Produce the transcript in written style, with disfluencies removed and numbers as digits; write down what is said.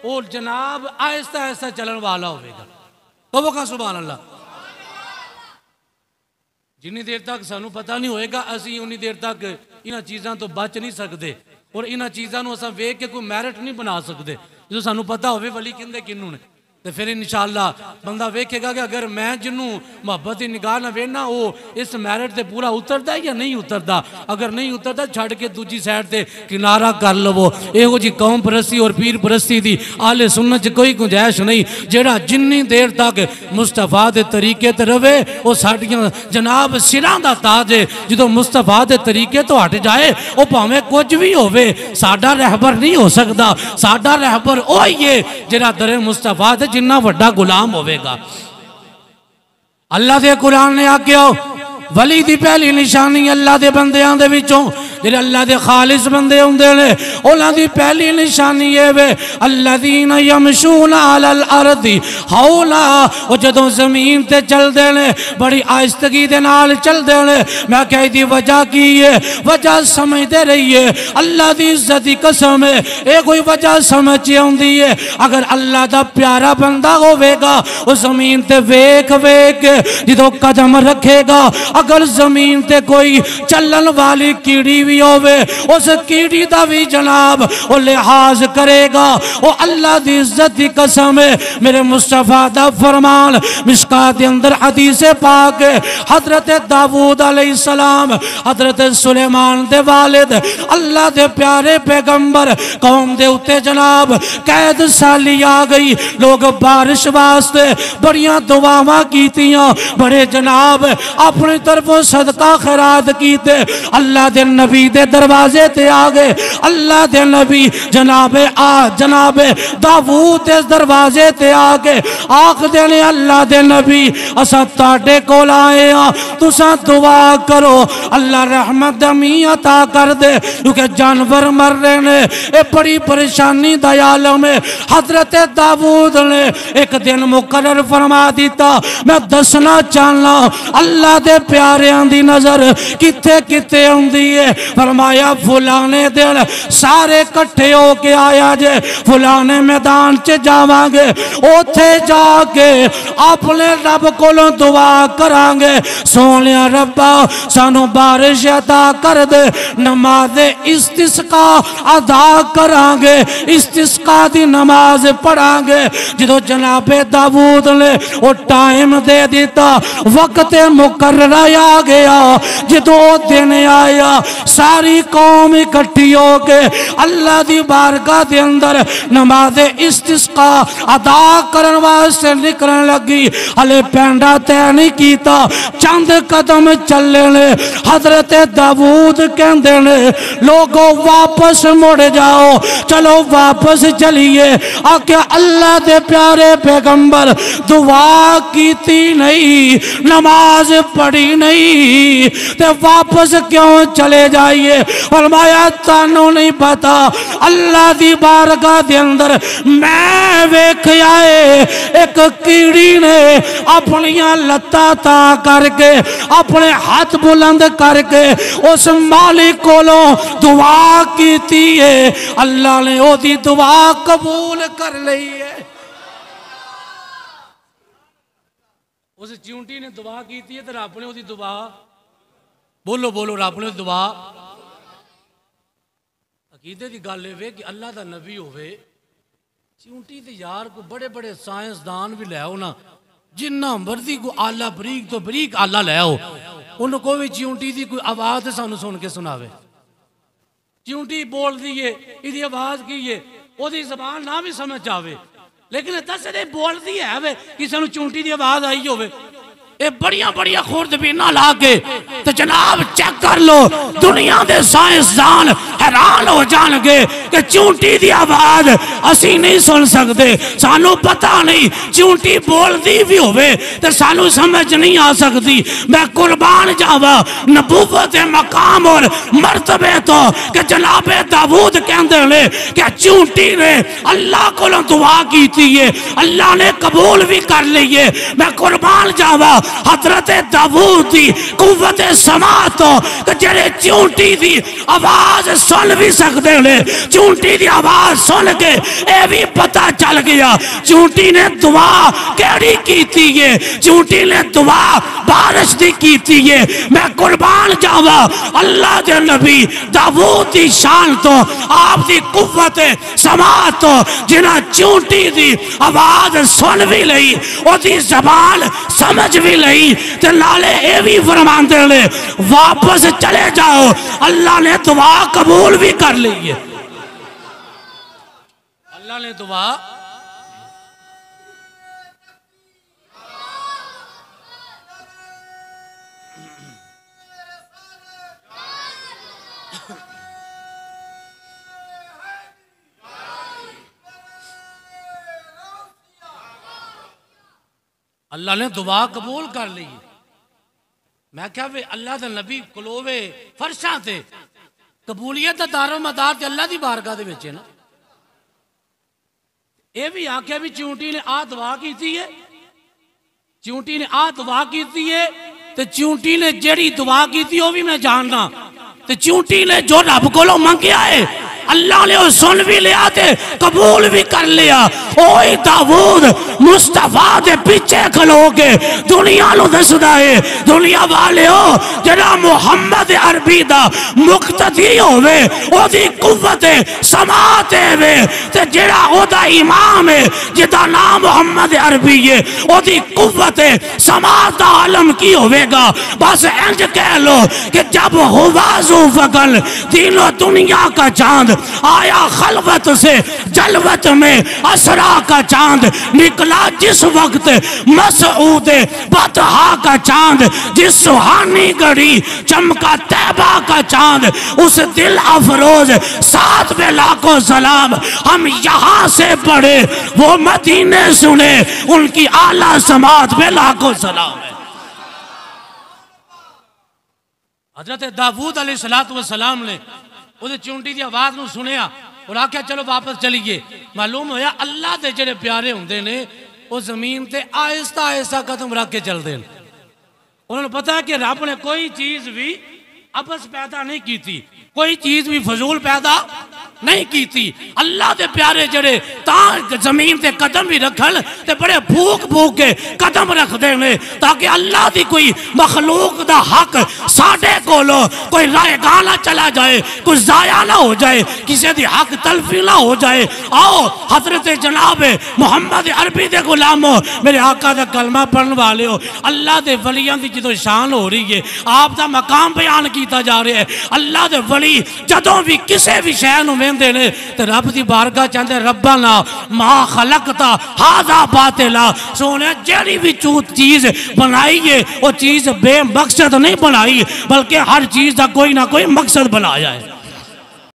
वो जनाब आहिस्ता आहिस्ता चलन वाला होगा। कहो का सुभान अल्लाह। जिन्नी देर तक सानू पता नहीं होएगा असी उन्नी देर तक इन्हां चीज़ों तो बच नहीं सकते और इन्हां चीज़ों असां वेख के कोई मैरिट नहीं बना सकते। जो सानू पता होवे वली किंदे किन्नू ने तो फिर इंशाअल्लाह बंदा वेखेगा कि अगर मैं जिन्हों मुहब्बत की निगाह ना वेना वो इस मैरिट से पूरा उतरता है या नहीं उतरता। अगर नहीं उतरता छड़ के दूजी साइड से किनारा कर लवो। यहो जी कौम परस्ती और पीर परस्ती की आले सुन्नत च कोई गुंजाइश नहीं। जेड़ा जिन्नी देर तक मुस्तफा के तरीके ते रवे वो साडियां जनाब सिरां दा ताज है। जो मुस्तफा के तरीके तो हट जाए वो भावें कुछ भी होवे साडा रहबर नहीं हो सकता। साडा रहबर वही है जेड़ा दरे मुस्तफा ते जिन्ना वड्डा गुलाम होवेगा। अल्लाह दे कुरान ने आख्या वली दी पहली निशानी अल्लाह दे बंदियां दे विचों जेड़े अल्लाह दे खालिस बंदे हुंदे ने उन्हां दी पहली निशानी ये वे अल्लज़ीना यमशूना अलल अर्दी हौला। वो जदों जमीन ते चलदे ने बड़ी आहिस्तगी दे नाल चलदे ने। मैं कह दी वजह की है? वजह समझते रहिए अल्लाह दी इज्जत दी कसम है ये कोई वजह समझ आउंदी है। अगर अल्लाह दा प्यारा बंदा होवेगा वो जमीन ते वेख वेख जदों कदम रखेगा अगर जमीन ते कोई चलन वाली कीड़ी भी होवे उस कीड़ी दा भी जनाब वो लिहाज करेगा। वो अल्लाह दी इज्जत दी कसम है। मेरे मुस्तफा दा फरमान मिशकात के अंदर हदीस पाक हजरत दाऊद अलैहिस्सलाम हजरत सुलेमान दे वालिद अल्लाह दे प्यारे पैगंबर कौम दे उत्ते जनाब कैद साली आ गई। लोग बारिश वास्ते बड़ियां दुआवां कीतियां बड़े जनाब अपनी तरफों सदका खैरात कीते। अल्लाह दे नबी दे दरवाजे ते आ गए। अल्लाह दे नबी जनाबे दाऊद दे दरवाजे ते आ गए। आखदे ने अल्लाह दे नबी असां तुहाडे कोल आए हां तुसां दुआ करो अल्लाह रहमत दा मींह अता कर दे क्योंकि जानवर मर रहे ने ये बड़ी परेशानी दा आलम है। हजरत दाऊद ने एक दिन मुकर्रर फरमा दिता मैं दसना चाहना अल्लाह दे प्यारियां दी नजर किथे किथे आउंदी है। फरमाया फलाने दिन सारे इकट्ठे होके आया जे फलाने मैदान च जावांगे उथे जाके अपने रब कोलों दुआ करांगे सोने रब्बा सानू बारिश अता कर दे नमाज इस्तिस्का अदा करांगे इस्तिस्का दी नमाज पढ़ांगे। जो जनाबे दाऊद ने वो टाइम दे दिता वक्त मुकर्रर आ गया। जो दिन आया सारी कौम इकट्ठी होके अल्लाह दी बारगाह दे अंदर नमाज इस्तिस्का अदा करन वास्ते निकलने लगी। हले पैंडा तय नहीं कीता चंद कदम चले ने हजरत दाऊद कहंदे ने लोगों वापस मुड़ जाओ चलो वापस चलिए। आख्या अल्लाह दे प्यारे पैगंबर दुआ कीती नहीं नमाज पढ़ी नहीं ते वापस क्यों चले जाइए। फरमाया तानू नहीं पता अल्लाह दी बारगाह दे अंदर मैं वेख्या एक कीड़ी ने अपनियां लत्तां ता करके अपने हाथ बुलंद करके उस मालिक कोलों दुआ कीती है अल्लाह ने ओदी दुआ कबूल कर ली है। उस चिंटी ने दुआ की है तो रब ने ओदी दुआ बोलो बोलो रब ने दुआ अकीदे की गल है कि अल्लाह का नबी होवे चिंटी तो यार को बड़े बड़े साइंसदान भी लै आओ ना जिन्ना मर्जी को आला बरीक तो बरीक आला लै आओ उन्होंने कोई भी चिंटी की कोई आवाज सानू सुन के सुनावे। चिंटी बोल दी है इसकी आवाज की है ओदी जबान ना भी समझ आवे लेकिन दसदे बोलती है वे किसी चिंटी की आवाज आई होवे ये बड़िया बड़िया खुर्दबीना ला के तो जनाब चेक कर लो दुनिया के साइंसदान हैरान हो जाएंगे कि चूंटी की आवाज असी नहीं सुन सकते सानू पता नहीं चूंटी बोलती भी होवे तो सानू समझ नहीं आ सकती। मैं कुर्बान जावा नबूवत मकाम और मर्तबे तो कि जनाबे दाऊद कहते ने कि चूंटी ने अल्लाह को दुआ की है अल्लाह ने कबूल भी कर ली है। मैं कुर्बान जावा हजरत दाऊद दी कुव्वत समात तो कि जेड़े चूंटी दी आवाज सुन भी सकते ने। चूंटी दी आवाज सुन के ये भी पता चल गया चूंटी ने दुआ केड़ी कीती है। चूंटी ने दुआ बारिश दी कीती है। मैं कुर्बान जावा अल्लाह दे नबी दाऊद दी शान तो आप दी कुव्वत समात तो जिन्हां चूंटी दी आवाज सुन भी लई ओदी जबान समझ भी लई ते नाले ये भी फरमांदे ने वापस चले जाओ अल्लाह ने दुआ कबूल भी कर ली है। अल्लाह ने दुआ अल्लाह ने दुआ कबूल कर ली। मैं क्या वे अल्लाह के नबी कलोवे फर्शा से कबूलियत का दारो मदार तो अल्लाह की बारगाह दे विच है ना। ये भी आख्या भी चूंटी ने आ दुआ की है। चूंटी ने आ दुआ की है तो चूंटी ने जेड़ी दुआ की वो भी मैं जानना। तो चूंटी ने जो रब को मंगया है अल्लाह ने वो सुन भी लिया ते कबूल भी कर लिया। ओए दाऊद मुस्तफा दे पीछे खलो के दुनिया नु दसदा है दुनिया वाले हो जरा मुहम्मद अरबी दा मुक्तदी होवे ओदी कुव्वत समात है ते जेड़ा ओदा इमाम है जिदा नाम मुहम्मद अरबी है ओदी कुव्वत समात दा आलम की होवेगा। बस इंज कह लो कि जब हुवाजु फगल तीनों दुनिया का चांद आया खलवत से जलवत में असरा का चांद निकला जिस वक्त मसऊद बतहा का चांद जिस सुहानी घड़ी चमका तैबा का चांद उस दिल अफरोज 7 लाखों सलाम हम यहाँ से पढ़े वो मदीने सुने उनकी आला समात पे लाखों सलाम है। हजरत दाऊद अलैहिस्सलाम ने उस चूंटी की आवाज को सुनिया और आख्या चलो वापस चलीए। मालूम होया अल्लाह के जेडे प्यारे होंगे ने वो जमीन से आहिस्ता आहिस्ता कदम रख के चलते हैं। उन्होंने पता है कि रब ने कोई चीज भी आपस पैदा नहीं की थी, कोई चीज भी फजूल पैदा नहीं की थी। अल्लाह के प्यारे जड़े जमीन से कदम भी रखन ते बड़े फूक फूक के कदम रखते हैं ताकि अल्लाह की कोई मखलूक का हक साढ़े कोलो कोई रायगा ना चला जाए, कुछ जाया ना हो जाए, किसी की हक तलफी ना हो जाए। आओ हजरत जनाब मुहम्मद अरबी के गुलामो मेरे आका का कलमा पढ़ने वाले हो अल्लाह के वलियां की जो शान हो रही है आप का मकाम बयान किया जा रहा है। अल्लाह के वली जदों भी किसी भी शहर में वेंदे ने ते रब की बारगाह चाहते रब्बा ना मां खलकता हादा बातिला सोने जेड़ी भी चीज बनाई है वो चीज बेमकसद नहीं बनाई बल्कि हर चीज का कोई ना कोई मकसद बनाया है।